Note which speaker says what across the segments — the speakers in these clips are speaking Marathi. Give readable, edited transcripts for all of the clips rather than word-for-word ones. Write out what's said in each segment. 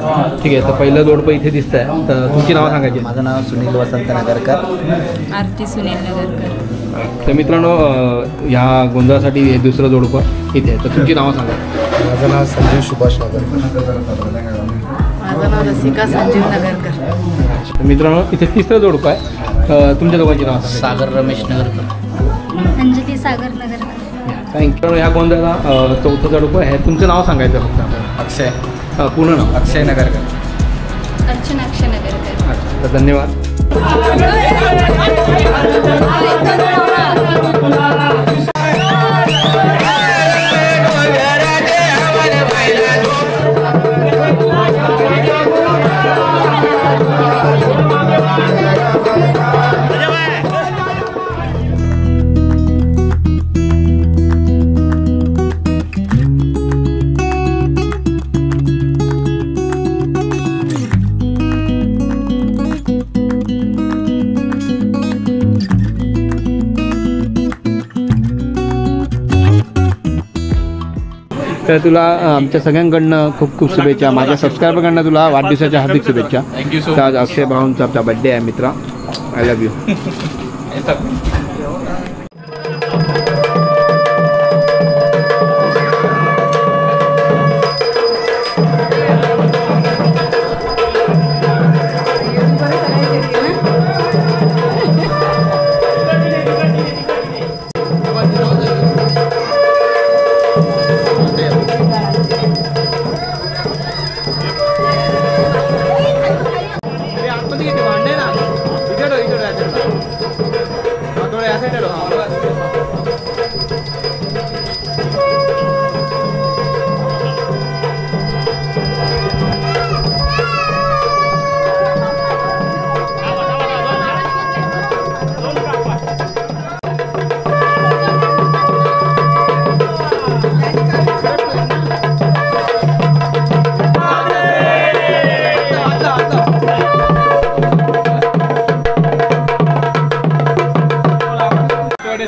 Speaker 1: ठीक आहे, तर पहिलं जोडपं इथे दिसत आहे, तर तुमची नावं सांगायची.
Speaker 2: माझं नाव सुनील वसंत नगरकर.
Speaker 3: आरती सुनील नगरकर.
Speaker 1: तर मित्रांनो, ह्या गोंधळासाठी हे दुसरं जोडपं इथे आहे, तर तुमची नावं सांगा.
Speaker 4: माझं नाव संजीव सुभाष नगरकर.
Speaker 3: माझं नाव रसिका संजीव नगरकर.
Speaker 1: तर मित्रांनो, इथे तिसरं जोडपं आहे, तुमच्या दोघांची नावं सांगा.
Speaker 2: सागर रमेश नगरकर.
Speaker 5: अंजली सागर नगरकर.
Speaker 1: थँक्यू. ह्या गोंधळाला चौथं जोडपं आहे, तुमचं नाव सांगायचं फक्त.
Speaker 2: अक्षय.
Speaker 1: पूर्ण नाव.
Speaker 2: अक्षय नगरकर.
Speaker 5: अर्चना अक्षय नगरकर.
Speaker 1: अच्छा, तर धन्यवाद. तर तुला आमच्या सगळ्यांकडनं खूप खूप शुभेच्छा. माझ्या सबस्क्रायबरकडनं तुला वाढदिवसाच्या हार्दिक शुभेच्छा.
Speaker 2: थँक्यू.
Speaker 1: तर आज अक्षय भाऊंचा आपला बड्डे आहे मित्रा. I love you.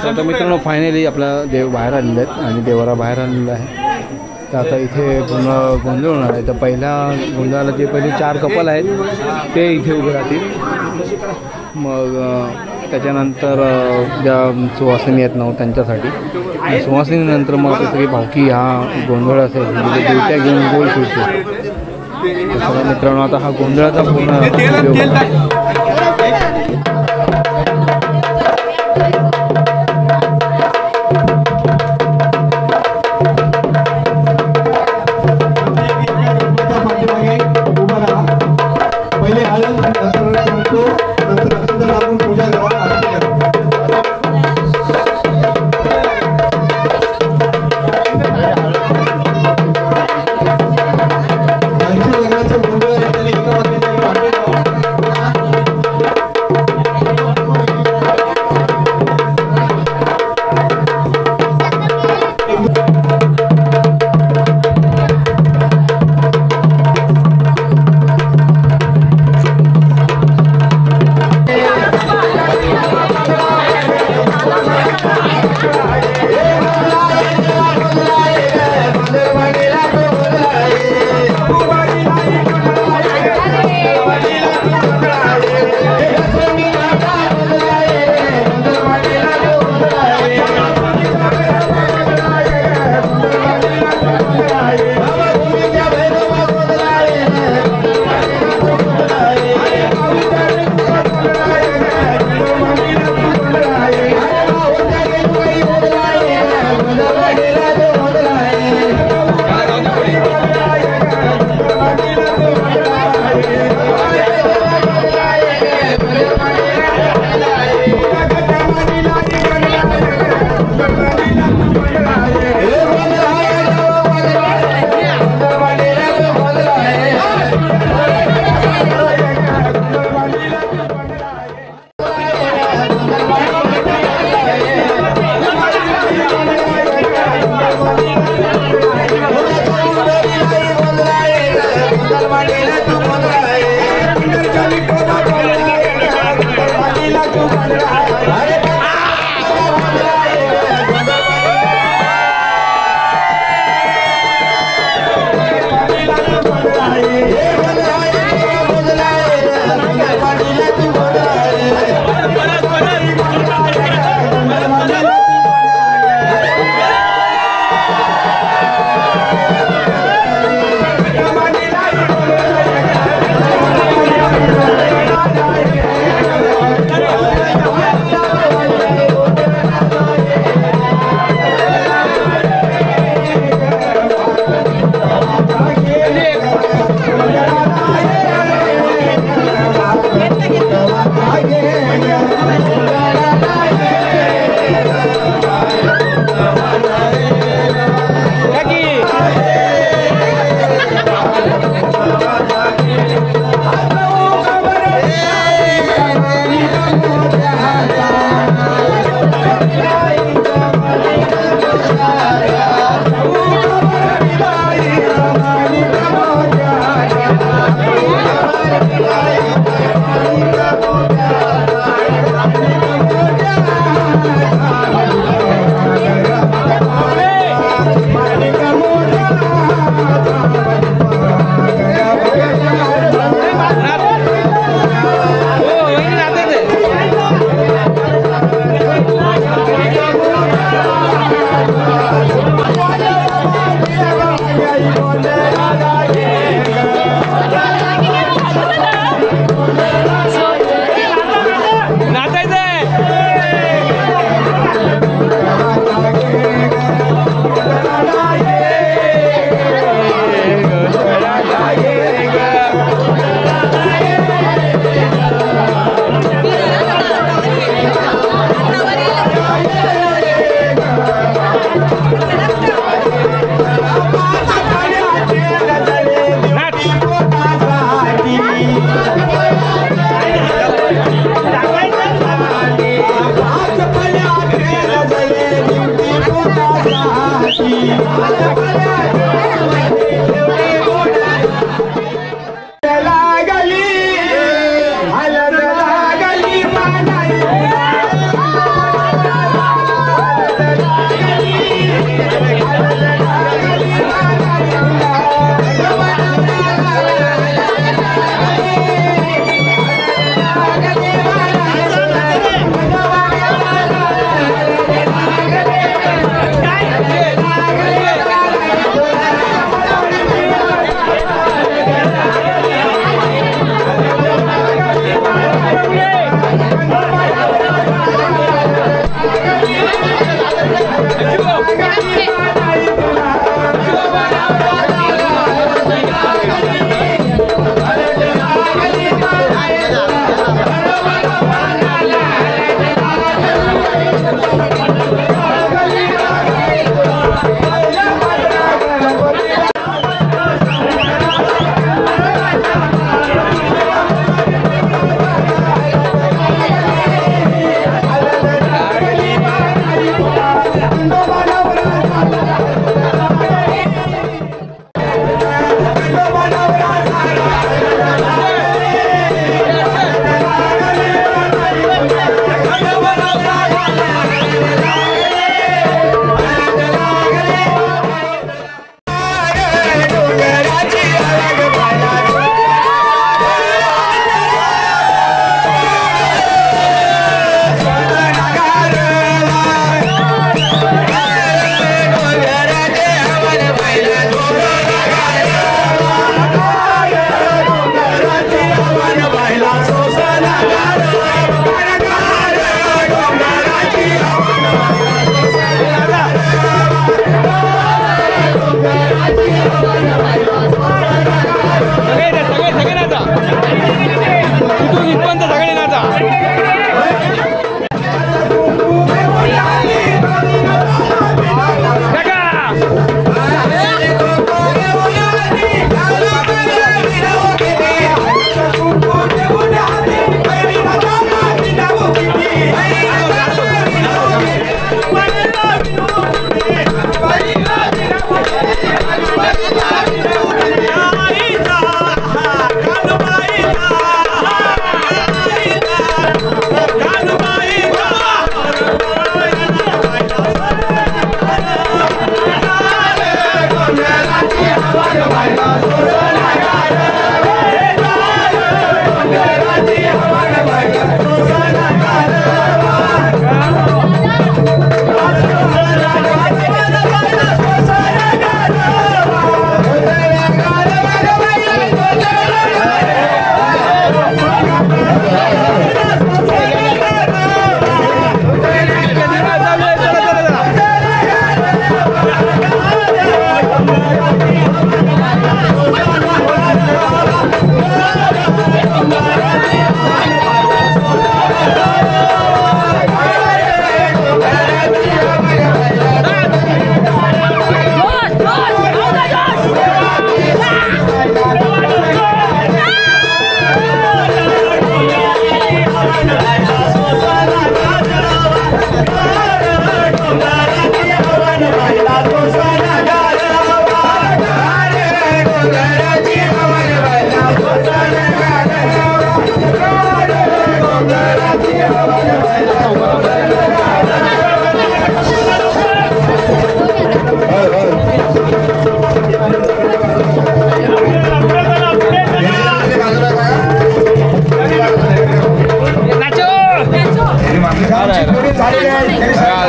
Speaker 1: आता मित्रांनो, फायनली आपला देव बाहेर आलेले आहेत आणि देवारा बाहेर आलेला आहे. तर आता इथे पूर्ण गोंधळ होणार आहे. तर पहिल्या गोंधळाला जे पहिले 4 कपल आहेत ते इथे उभे राहतील. मग त्याच्यानंतर ज्या सुवासिनी आहेत ना त्यांच्यासाठी, सुवासिनीनंतर मग आता सगळी भावकी हा गोंधळ असेल म्हणजे देवत्या घेऊन गोल फिरते. तर मित्रांनो, आता हा गोंधळाचा पूर्ण
Speaker 6: Yeah.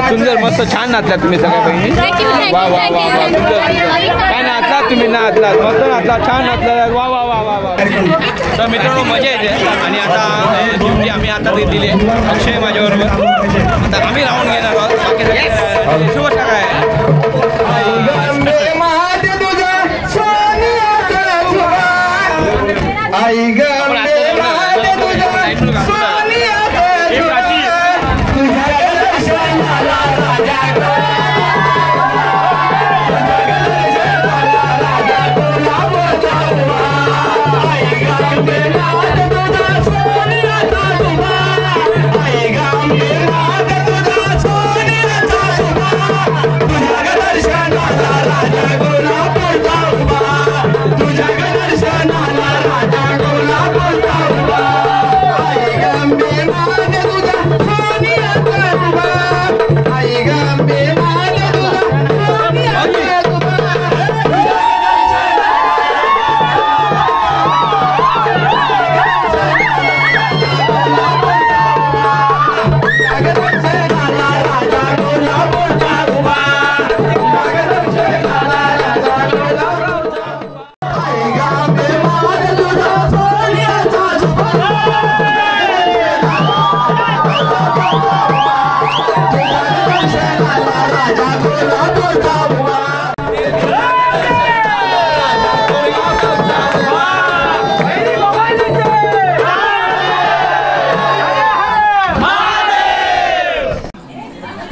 Speaker 1: सुंदर मस्त छान नाचलात तुम्ही सगळ्या बहिणी वा वा वा वा सुंदर काय नाचलात तुम्ही नाचलात मस्त नाचलात छान नाचलात वा वा वा वा वा तर मित्रांनो मजा येते आणि आता ड्युटी आम्ही आता दिली अक्षय माझ्याबरोबर आता आम्ही राहून घेणार आहोत बाकी सगळे शुभ काय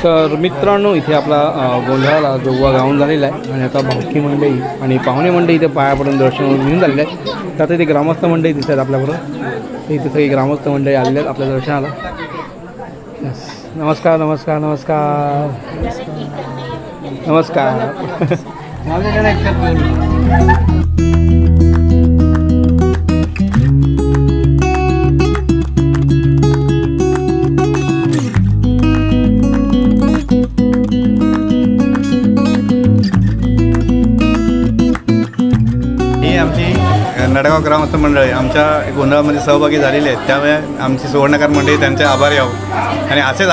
Speaker 1: तर मित्रांनो इथे आपला गोंधळाला जोगवा गाऊन झालेला आहे आणि आता भावकी मंडळी आणि पाहुणे मंडळी इथे पाया पडून दर्शन घेऊन झालेले आहेत. तर आता इथे ग्रामस्थ मंडळी दिसत आहेत आपल्याबरोबर इथे सगळी ग्रामस्थ मंडळी आलेले आहेत आपल्या दर्शनाला. नमस्कार नमस्कार नमस्कार नमस्कार
Speaker 6: नडगाव ग्रामस्थ मंडळी आमच्या गोंधळामध्ये सहभागी झालेले आहेत त्यामुळे आमची सुवर्णकार मंडळी त्यांचे आभारी आहोत आणि असेच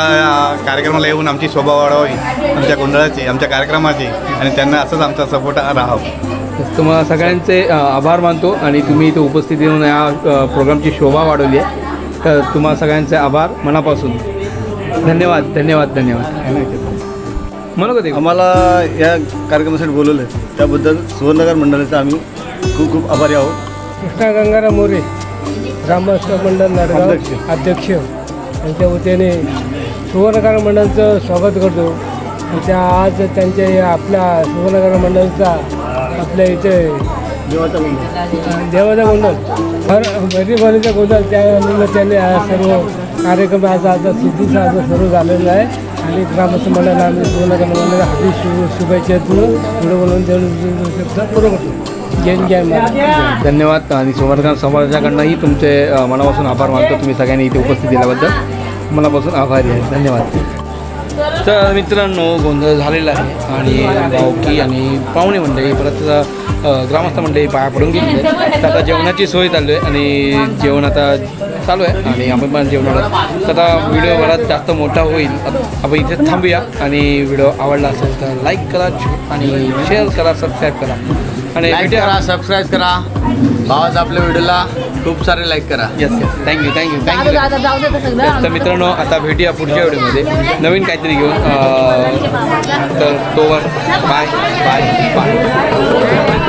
Speaker 6: कार्यक्रमाला येऊन आमची शोभा वाढवावी आमच्या गोंधळाची आमच्या कार्यक्रमाची आणि त्यांना असंच आमचा सपोर्ट राहावं.
Speaker 1: तुम्हाला सगळ्यांचे आभार मानतो आणि तुम्ही इथे उपस्थित येऊन या प्रोग्रामची शोभा वाढवली आहे तर तुम्हाला सगळ्यांचे आभार मनापासून धन्यवाद धन्यवाद धन्यवाद. म्हणू का ते
Speaker 6: आम्हाला या कार्यक्रमासाठी बोलवलं त्याबद्दल सुवर्णकार मंडळाचा आम्ही खूप खूप आभारी आहोत.
Speaker 7: कृष्णा गंगाराम मोरे ग्रामस्थ मंडळ नडगाव अध्यक्ष यांच्या वतीने सुवर्णकार मंडळाचं स्वागत करतो आणि त्या आज त्यांच्या आपल्या सुवर्णकार मंडळाचा आपल्या इथे देवाचा गोंधळ गरीबाचा गोंधळ त्यामुळे त्यांनी सर्व कार्यक्रम आज सिद्धीचा आज सर्व झालेला आहे आणि ग्रामस्थ मंडळाला आम्ही सुवर्णकार मंडळाला हार्दिक शुभेच्छा पुढे बोलून देऊ शकतो पूर्ण करतो.
Speaker 1: धन्यवाद आणि सुवर्णकार समाजाकडनंही तुमचे मनापासून आभार मानतो. तुम्ही सगळ्यांनी इथे उपस्थित दिल्याबद्दल मनापासून आभारी आहे. धन्यवाद. तर मित्रांनो गोंधळ झालेला आहे आणि भावकी आणि पाहुणे मंडळी परत ग्रामस्थ मंडळी पाया पडून गेलेली आहे. तर आता जेवणाची सोय चालू आहे आणि जेवण आता चालू आहे आणि आपण पण जेवणाला तर आता व्हिडिओ बराच जास्त मोठा होईल. आपण इथे थांबूया आणि व्हिडिओ आवडला असेल तर लाईक करा आणि शेअर करा सबस्क्राईब करा आणि
Speaker 2: सबस्क्राईब करा भावाच आपल्या व्हिडिओला खूप सारे लाईक करा.
Speaker 1: Yes yes thank you thank you thank you. तर मित्रांनो आता भेटूया पुढच्या व्हिडिओमध्ये नवीन काहीतरी घेऊन तर तोवर बाय बाय बाय.